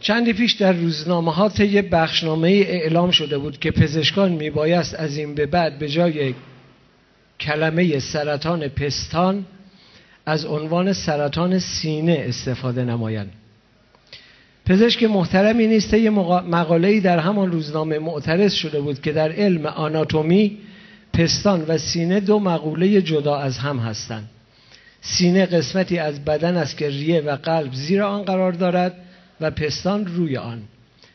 چندی پیش در روزنامه‌ها طی بخشنامه‌ای اعلام شده بود که پزشکان میبایست از این به بعد به جای کلمه سرطان پستان از عنوان سرطان سینه استفاده نمایند. پزشک محترمی نیست طی مقاله‌ای در همان روزنامه معترض شده بود که در علم آناتومی پستان و سینه دو مقوله جدا از هم هستند. سینه قسمتی از بدن است که ریه و قلب زیر آن قرار دارد و پستان روی آن.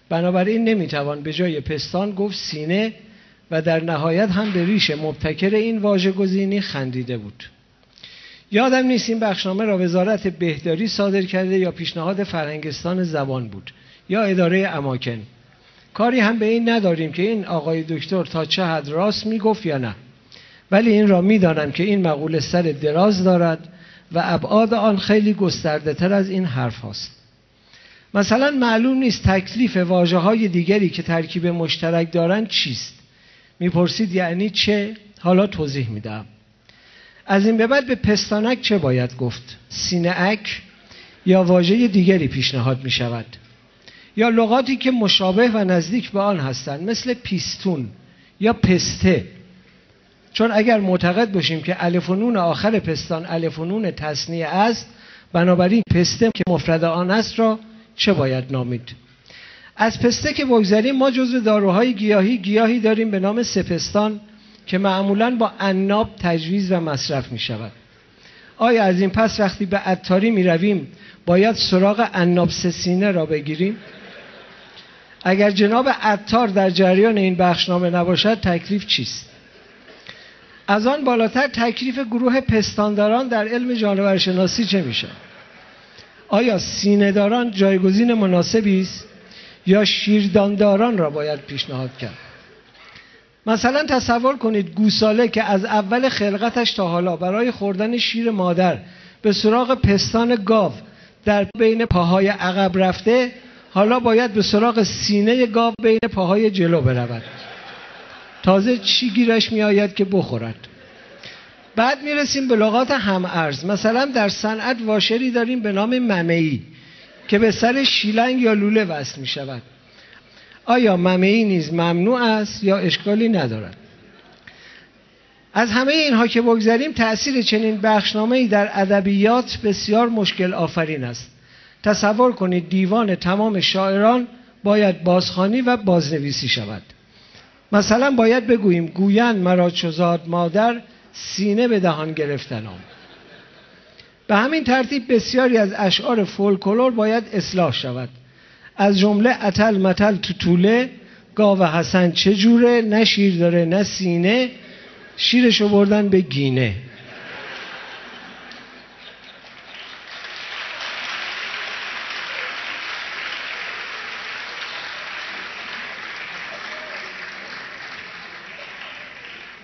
بنابراین نمیتوان به جای پستان گفت سینه و در نهایت هم به ریش مبتکر این واژه‌گزینی خندیده بود. یادم نیست این بخشنامه را وزارت بهداری صادر کرده یا پیشنهاد فرهنگستان زبان بود یا اداره اماکن. کاری هم به این نداریم که این آقای دکتر تا چه حد راست میگفت یا نه، ولی این را میدانم که این مقوله سر دراز دارد و ابعاد آن خیلی گسترده تر از این حرف هاست. مثلا معلوم نیست تکلیف واژه‌های دیگری که ترکیب مشترک دارند چیست. میپرسید یعنی چه؟ حالا توضیح میدم. از این به بعد به پستانک چه باید گفت؟ سینه‌اک یا واژه دیگری پیشنهاد می شود، یا لغاتی که مشابه و نزدیک به آن هستند مثل پیستون یا پسته، چون اگر معتقد باشیم که الف و نون آخر پستان الف و نون تثنیه است، بنابراین پسته که مفرد آن است را چه باید نامید؟ از پسته که بگذریم، ما جزو داروهای گیاهی داریم به نام سپستان که معمولاً با عناب تجویز و مصرف می شود. آیا از این پس وقتی به عطاری می رویم باید سراغ عناب سسینه را بگیریم؟ اگر جناب عطار در جریان این بخشنامه نباشد تکلیف چیست؟ از آن بالاتر تکلیف گروه پستانداران در علم جانورشناسی چه میشه؟ آیا سینه‌داران جایگزین مناسبی است یا شیردانداران را باید پیشنهاد کرد؟ مثلا تصور کنید گوساله که از اول خلقتش تا حالا برای خوردن شیر مادر به سراغ پستان گاو در بین پاهای عقب رفته، حالا باید به سراغ سینه گاو بین پاهای جلو برود. تازه چی گیرش می آید که بخورد؟ بعد می رسیم به لغات هم‌ارز. مثلا در صنعت واشری داریم به نام ممه‌ای که به سر شیلنگ یا لوله وصل می شود. آیا ممه‌ای نیز ممنوع است یا اشکالی ندارد؟ از همه اینها که بگذریم، تأثیر چنین بخشنامه‌ای در ادبیات بسیار مشکل آفرین است. تصور کنید دیوان تمام شاعران باید بازخوانی و بازنویسی شود. مثلا باید بگوییم گویند مرا چو زاد مادر، سینه به دهان گرفتنم. به همین ترتیب بسیاری از اشعار فولکلور باید اصلاح شود. از جمله اتل متل توتوله، گاو حسن چه جوره، نه شیر داره نه سینه، شیرشو بردن به گینه.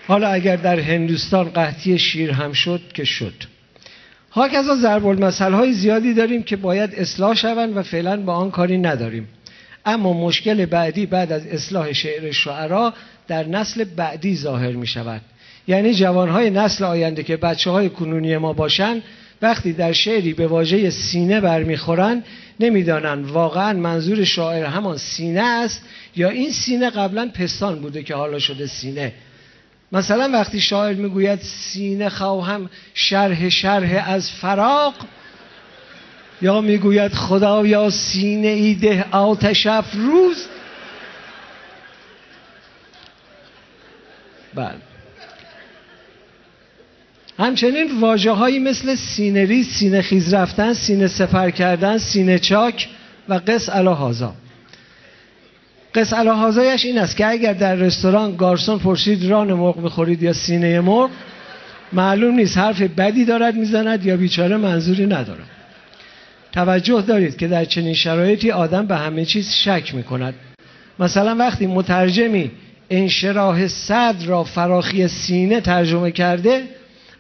حالا اگر در هندوستان قحطی شیر هم شد که شد. هاکذا ضرب المثل‌های زیادی داریم که باید اصلاح شوند و فعلا با آن کاری نداریم. اما مشکل بعدی بعد از اصلاح شعر شعرا در نسل بعدی ظاهر می شود. یعنی جوانهای نسل آینده که بچه‌های کنونی ما باشند، وقتی در شعری به واژه سینه برمیخورند نمیدانند واقعا منظور شاعر همان سینه است یا این سینه قبلا پستان بوده که حالا شده سینه. مثلا وقتی شاعر میگوید سینه خواهم شرح از فراق، یا میگوید خدایا سینه ای ده آتش افروز. بله. همچنین واژه‌هایی مثل سینه ریز، سینه خیز رفتن، سینه سپر کردن، سینه چاک و قص علی هذا. قص علی هذایش این است که اگر در رستوران گارسون پرسید ران مرغ می‌خورید یا سینه مرغ، معلوم نیست حرف بدی دارد میزند یا بیچاره منظوری ندارد. توجه دارید که در چنین شرایطی آدم به همه چیز شک می‌کند. مثلا وقتی مترجمی انشراح صدر را فراخی سینه ترجمه کرده،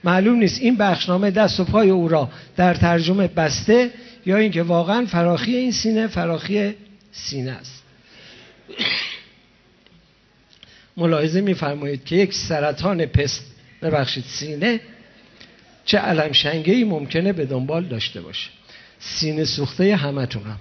معلوم نیست این بخشنامه دست و پای او را در ترجمه بسته یا اینکه واقعا فراخی این سینه فراخی سینه است. ملاحظه می‌فرمایید که یک سرطان سینه چه علمشنگه‌ای ممکنه به دنبال داشته باشه. سینه سوخته همتونم.